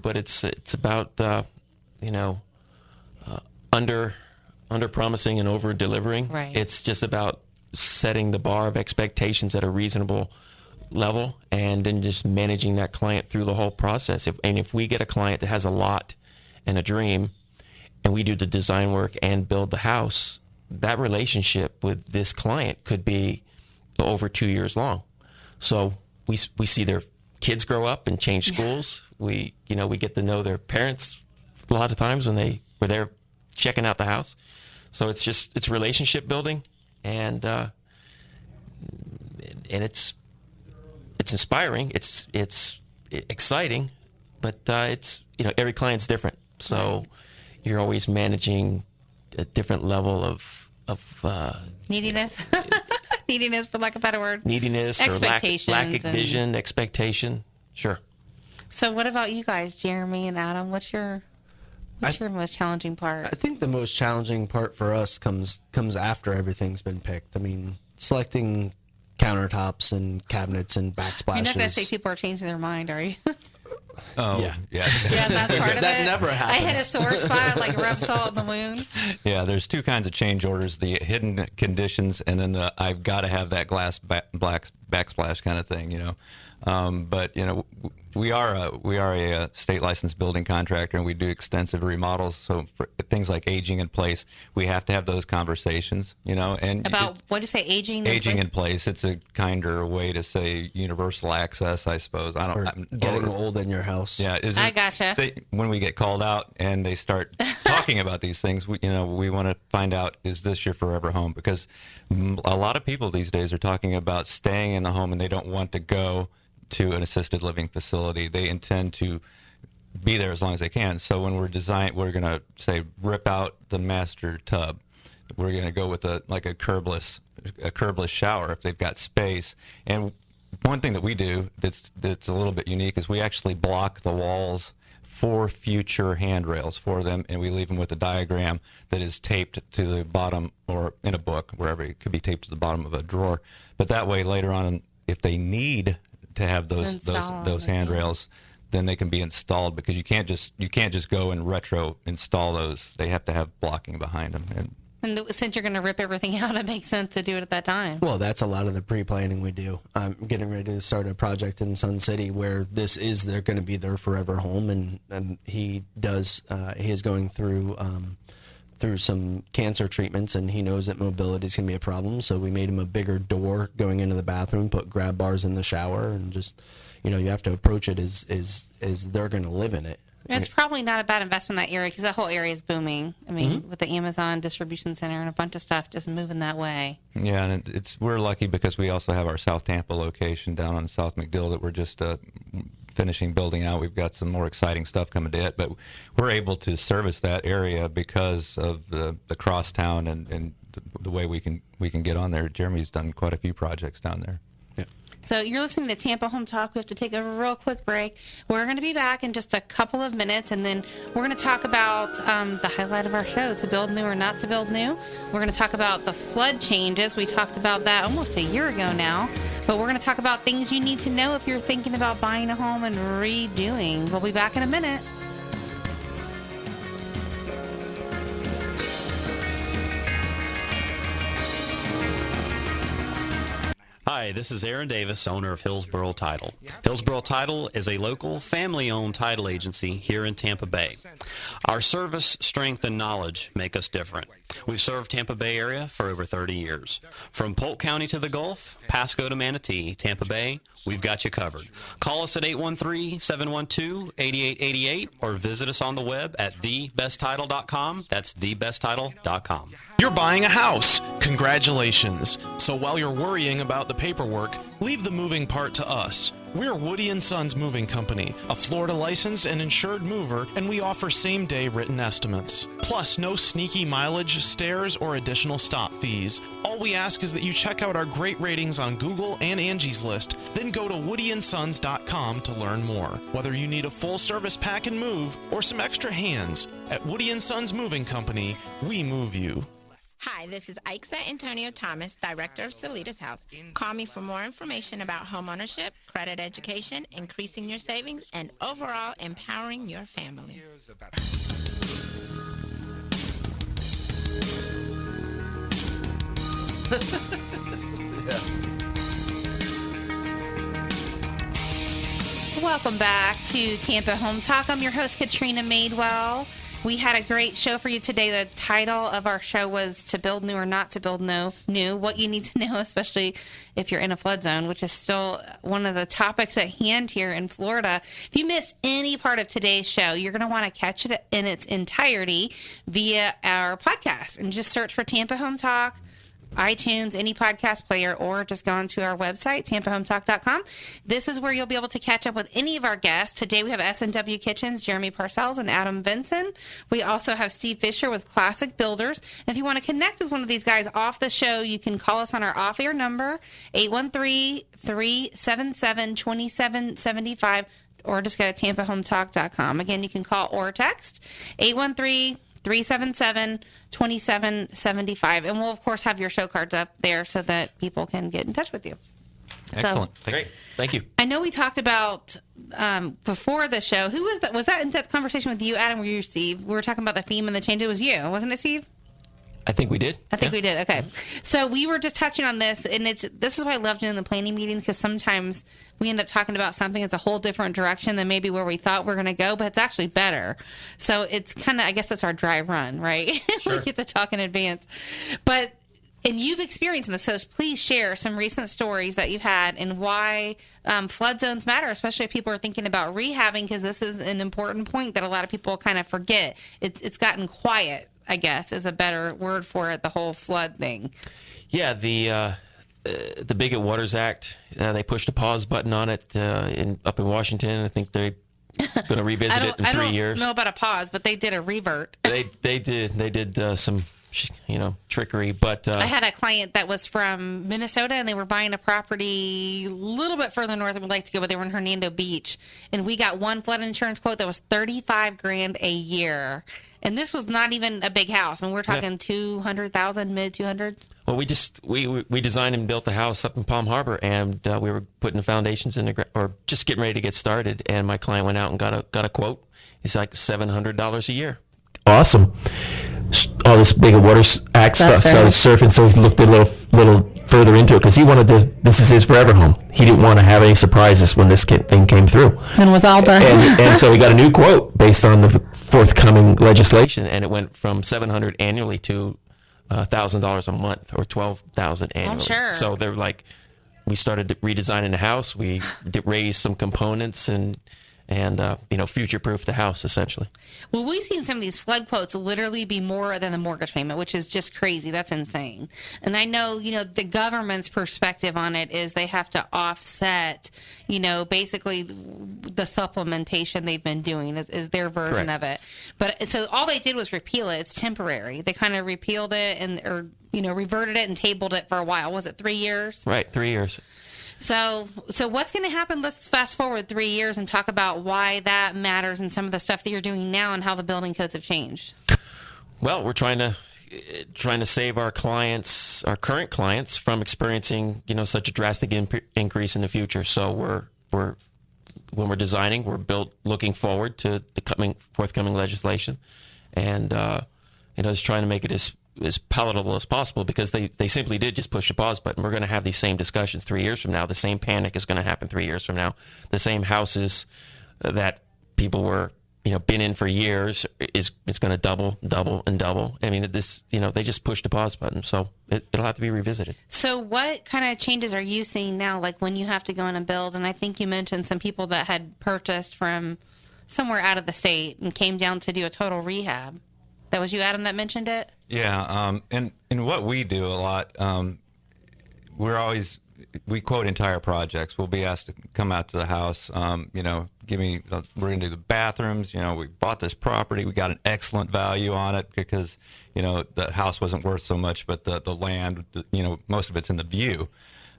but it's about under promising and over delivering. Right. It's just about setting the bar of expectations at a reasonable level, and then just managing that client through the whole process. If we get a client that has a lot and a dream, and we do the design work and build the house, that relationship with this client could be over 2 years long. So we see their kids grow up and change schools. We get to know their parents a lot of times when they were there checking out the house. So it's relationship building, and it's inspiring. It's exciting, but it's every client's different. So you're always managing a different level of neediness, neediness for lack of a better word, neediness or lack of vision, expectation. Sure. So what about you guys, Jeremy and Adam? What's your most challenging part? I think the most challenging part for us comes after everything's been picked. I mean, selecting countertops and cabinets and backsplashes. You're not going to say people are changing their mind, are you? Oh, yeah. Yeah, that's part of it. That never happens. I hit a sore spot, like rub salt in the wound. Yeah, there's two kinds of change orders: the hidden conditions, and then the I've got to have that glass backsplash kind of thing. But we are a state licensed building contractor, and we do extensive remodels. So for things like aging in place, we have to have those conversations. And about what do you say, aging in place? It's a kinder way to say universal access, I suppose. Getting old in your house. Yeah, I gotcha. When we get called out and they start talking about these things, we want to find out, is this your forever home? Because a lot of people these days are talking about staying in the home and they don't want to go to an assisted living facility. They intend to be there as long as they can. So when we're going to say rip out the master tub. We're going to go with a curbless shower if they've got space. And one thing that we do that's a little bit unique is we actually block the walls for future handrails for them, and we leave them with a diagram that is taped to the bottom, or in a book, wherever it could be taped to the bottom of a drawer. But that way, later on, if they need to have those handrails, then they can be installed, because you can't just go and retro install those. They have to have blocking behind them. And since you're going to rip everything out, it makes sense to do it at that time. Well, that's a lot of the pre-planning we do. I'm getting ready to start a project in Sun City where they're going to be their forever home, and he is going through some cancer treatments, and he knows that mobility is going to be a problem. So we made him a bigger door going into the bathroom, put grab bars in the shower, and just, you have to approach it as they're going to live in it. It's probably not a bad investment in that area, because that whole area is booming. I mean, with the Amazon distribution center and a bunch of stuff just moving that way. Yeah, and we're lucky because we also have our South Tampa location down on South McDill that we're just finishing building out. We've got some more exciting stuff coming to it, but we're able to service that area because of the crosstown and the way we can get on there. Jeremy's done quite a few projects down there. So you're listening to Tampa Home Talk. We have to take a real quick break. We're going to be back in just a couple of minutes, and then we're going to talk about the highlight of our show, to build new or not to build new. We're going to talk about the flood changes. We talked about that almost a year ago now, but we're going to talk about things you need to know if you're thinking about buying a home and redoing. We'll be back in a minute. Hi, this is Aaron Davis, owner of Hillsborough Title. Hillsborough Title is a local, family-owned title agency here in Tampa Bay. Our service, strength, and knowledge make us different. We've served Tampa Bay area for over 30 years. From Polk County to the Gulf, Pasco to Manatee, Tampa Bay, we've got you covered. Call us at 813-712-8888 or visit us on the web at thebesttitle.com. That's thebesttitle.com. You're buying a house. Congratulations. So while you're worrying about the paperwork, leave the moving part to us. We're Woody & Sons Moving Company, a Florida licensed and insured mover, and we offer same-day written estimates. Plus, no sneaky mileage, stairs, or additional stop fees. All we ask is that you check out our great ratings on Google and Angie's List, then go to woodyandsons.com to learn more. Whether you need a full service pack and move or some extra hands, at Woody & Sons Moving Company, we move you. Hi, this is Aixa Antonio Thomas, Director of Salitas House. Call me for more information about homeownership, credit education, increasing your savings, and overall empowering your family. Welcome back to Tampa Home Talk. I'm your host, Katrina Madewell. We had a great show for you today. The title of our show was To Build New or Not to Build New, what you need to know, especially if you're in a flood zone, which is still one of the topics at hand here in Florida. If you missed any part of today's show, you're going to want to catch it in its entirety via our podcast. And just search for Tampa Home Talk, iTunes, any podcast player, or just go onto our website, tampahometalk.com. This is where you'll be able to catch up with any of our guests. Today we have S&W Kitchens, Jeremy Parcels, and Adam Vinson. We also have Steve Fisher with Classic Builders. And if you want to connect with one of these guys off the show, you can call us on our off-air number, 813-377-2775, or just go to tampahometalk.com. Again, you can call or text 813-377-2775. And we'll, of course, have your show cards up there so that people can get in touch with you. Excellent. So, great. Thank you. I know we talked about before the show. Who was that? Was that in-depth conversation with you, Adam, or you, Steve? We were talking about the theme and the change. It was you, wasn't it, Steve? I think we did. I think we did. Okay. So we were just touching on this, and this is why I love doing the planning meetings, because sometimes we end up talking about something that's a whole different direction than maybe where we thought we're going to go, but it's actually better. So it's kind of, I guess it's our dry run, right? Sure. We get to talk in advance. But And you've experienced this, so please share some recent stories that you've had and why flood zones matter, especially if people are thinking about rehabbing, because this is an important point that a lot of people kind of forget. It's gotten quiet, I guess, is a better word for it, the whole flood thing. Yeah, the Bigot Waters Act, they pushed a pause button on it up in Washington. I think they're going to revisit it in 3 years. I don't know about a pause, but they did a revert. They did some trickery, but I had a client that was from Minnesota, and they were buying a property a little bit further north than we'd like to go, but they were in Hernando Beach, and we got one flood insurance quote that was $35,000 a year, and this was not even a big house, and we're talking 200,000, mid 200s. Well, we designed and built the house up in Palm Harbor, and we were putting the foundations in or just getting ready to get started, and my client went out and got a quote. It's like $700 a year. Awesome. All this Big Waters Act stuff. So I was surfing, so he looked a little further into it because he wanted to. This is his forever home. He didn't want to have any surprises when this thing came through. And with all the and so he got a new quote based on the forthcoming legislation, and it went from $700 annually to $1,000 a month, or $12,000 annually. I'm sure. So they're like, we started redesigning the house. We raised some components and future-proof the house, essentially. Well, we've seen some of these flood quotes literally be more than the mortgage payment, which is just crazy. That's insane. And I know, the government's perspective on it is they have to offset, basically the supplementation they've been doing is their version of it. But so all they did was repeal it. It's temporary. They kind of repealed it reverted it and tabled it for a while. Was it 3 years? Right, 3 years. So what's going to happen? Let's fast forward 3 years and talk about why that matters and some of the stuff that you're doing now and how the building codes have changed. Well, we're trying to save our current clients from experiencing, such a drastic increase in the future. So when we're designing, we're looking forward to the forthcoming legislation, and just trying to make it as palatable as possible, because they simply did just push a pause button. We're going to have these same discussions 3 years from now. The same panic is going to happen 3 years from now. The same houses that people were, been in for years it's going to double, and double. I mean, they just pushed a pause button, so it'll have to be revisited. So what kind of changes are you seeing now, like when you have to go in and build? And I think you mentioned some people that had purchased from somewhere out of the state and came down to do a total rehab. That was you, Adam, that mentioned it? Yeah, and what we do a lot, we quote entire projects. We'll be asked to come out to the house, we're going to do the bathrooms. We bought this property. We got an excellent value on it because, the house wasn't worth so much, but the land, most of it's in the view.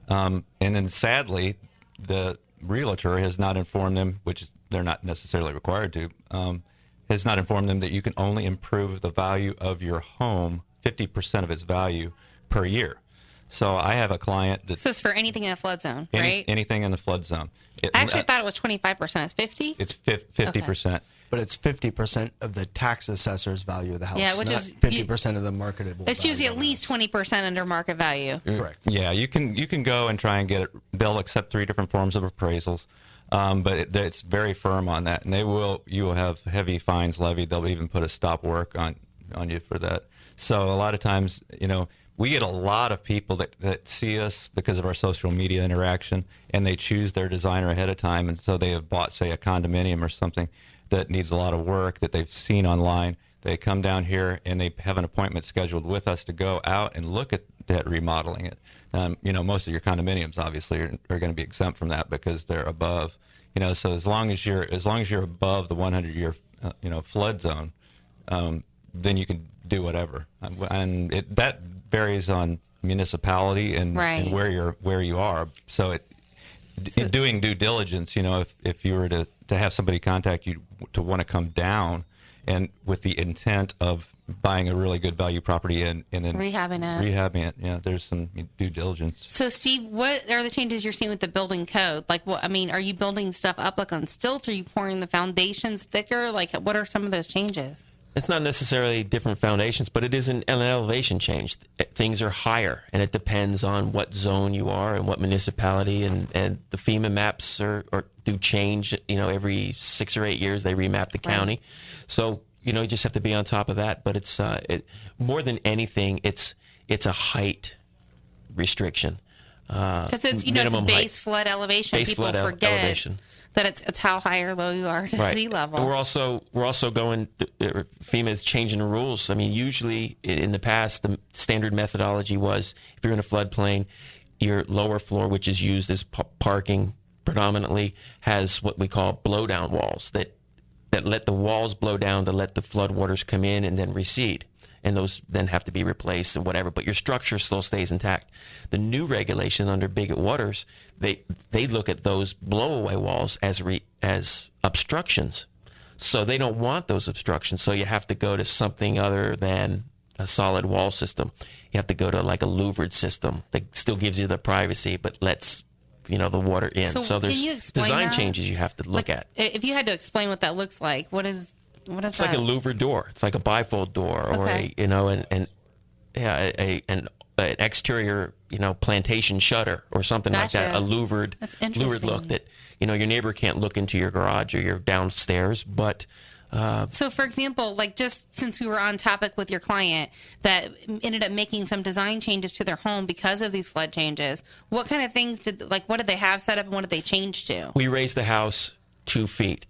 And then sadly, the realtor has not informed them, which they're not necessarily required to, has not informed them that you can only improve the value of your home 50% of its value per year. So I have a client that's... This is for anything in a flood zone, right? Anything in the flood zone. I actually thought it was 25%. It's 50? It's 50%. Okay. But it's 50% of the tax assessor's value of the house, which not is 50% of the marketable. It's usually at least 20% under market value. Correct. Yeah, you can go and try and get it. They'll accept 3 different forms of appraisals. But it's very firm on that, and you will have heavy fines levied. They'll even put a stop work on you for that. So a lot of times, we get a lot of people that see us because of our social media interaction, and they choose their designer ahead of time, and so they have bought, say, a condominium or something that needs a lot of work that they've seen online. They come down here and they have an appointment scheduled with us to go out and look at remodeling it. Most of your condominiums obviously are going to be exempt from that because they're above. So as long as you're above the 100-year flood zone, then you can do whatever. And that varies on municipality and where you are. So in doing due diligence, if you were to have somebody contact you to want to come down, and with the intent of buying a really good value property and then rehabbing it, there's some due diligence. So, Steve, what are the changes you're seeing with the building code? Like, are you building stuff up like on stilts? Are you pouring the foundations thicker? Like, what are some of those changes? It's not necessarily different foundations, but it is an elevation change. Things are higher, and it depends on what zone you are and what municipality. And the FEMA maps do change. Every 6 or 8 years they remap the county. So you just have to be on top of that. But it's more than anything, it's a height restriction. Because it's it's base flood elevation. People forget elevation. That it's how high or low you are to sea level. And we're also going. FEMA is changing the rules. I mean, usually in the past, the standard methodology was if you're in a floodplain, your lower floor, which is used as parking predominantly, has what we call blowdown walls that let the walls blow down to let the floodwaters come in and then recede. And those then have to be replaced and whatever, but your structure still stays intact. The new regulation under Bigot Waters, they look at those blowaway walls as obstructions. So they don't want those obstructions. So you have to go to something other than a solid wall system. You have to go to like a louvered system that still gives you the privacy, but lets the water in. So there's design changes you have to look at. If you had to explain what that looks like, what is it's that? Like a louvered door. It's like a bifold door, or an exterior, plantation shutter or something like that. A louvered look that your neighbor can't look into your garage or your downstairs. But so, for example, like just since we were on topic with your client that ended up making some design changes to their home because of these flood changes, what kind of things what did they have set up and what did they change to? We raised the house 2 feet.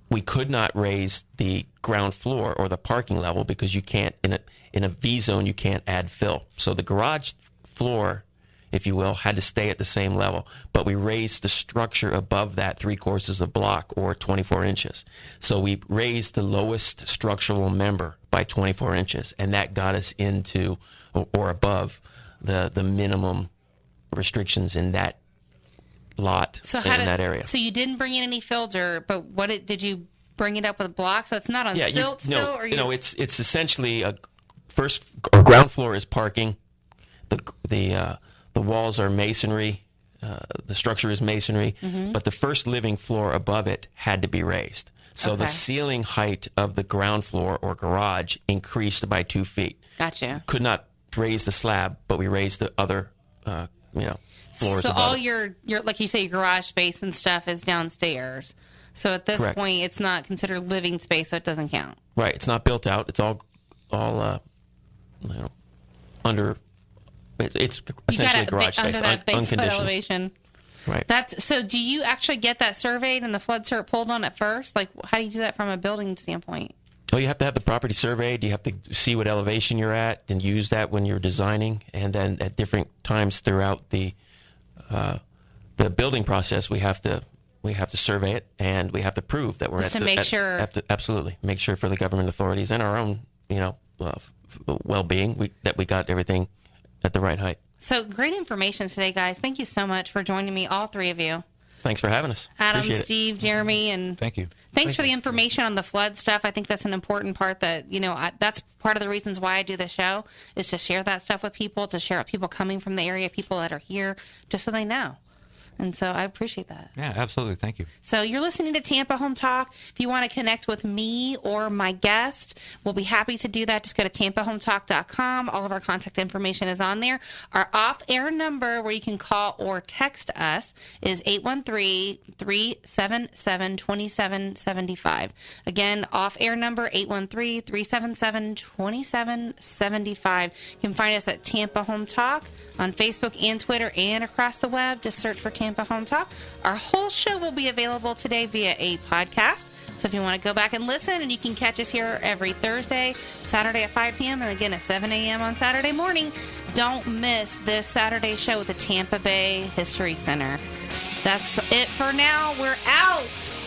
We could not raise the ground floor or the parking level because you can't, in a V zone, you can't add fill. So the garage floor, if you will, had to stay at the same level. But we raised the structure above that 3/4 of block or 24 inches. So we raised the lowest structural member by 24 inches, and that got us into or above the minimum restrictions in that lot in that area. So you didn't bring in any filter, but did you bring it up with block? So it's not on stilts still? It's essentially ground floor is parking. The walls are masonry. The structure is masonry, but the first living floor above it had to be raised. So the ceiling height of the ground floor or garage increased by 2 feet. Gotcha. Could not raise the slab, but we raised the other, floors so above all it. your like you say, your garage space and stuff is downstairs. So at this point, it's not considered living space, so it doesn't count. Right. It's not built out. It's all under. It's essentially garage space, under that base flood unconditioned. elevation. Right. So. Do you actually get that surveyed and the flood cert pulled on at first? Like, how do you do that from a building standpoint? Well, you have to have the property surveyed. You have to see what elevation you're at and use that when you're designing. And then at different times throughout the building process, we have to survey it and we have to prove that we're absolutely make sure for the government authorities and our own well-being that we got everything at the right height. So great information today, guys. Thank you so much for joining me, all three of you. Thanks for having us. Adam, Appreciate Steve, Jeremy, and thank you. Thanks for the information on the flood stuff. I think that's an important part that, that's part of the reasons why I do the show is to share that stuff with people, to share with people coming from the area, people that are here, just so they know. And so I appreciate that. Yeah, absolutely. Thank you. So you're listening to Tampa Home Talk. If you want to connect with me or my guest, we'll be happy to do that. Just go to tampahometalk.com. All of our contact information is on there. Our off-air number where you can call or text us is 813-377-2775. Again, off-air number 813-377-2775. You can find us at Tampa Home Talk on Facebook and Twitter and across the web. Just search for Tampa Home Talk. Our whole show will be available today via a podcast. So if you want to go back and listen, and you can catch us here every Thursday, Saturday at 5 p.m., and again at 7 a.m. on Saturday morning. Don't miss this Saturday show at the Tampa Bay History Center. That's it for now. We're out.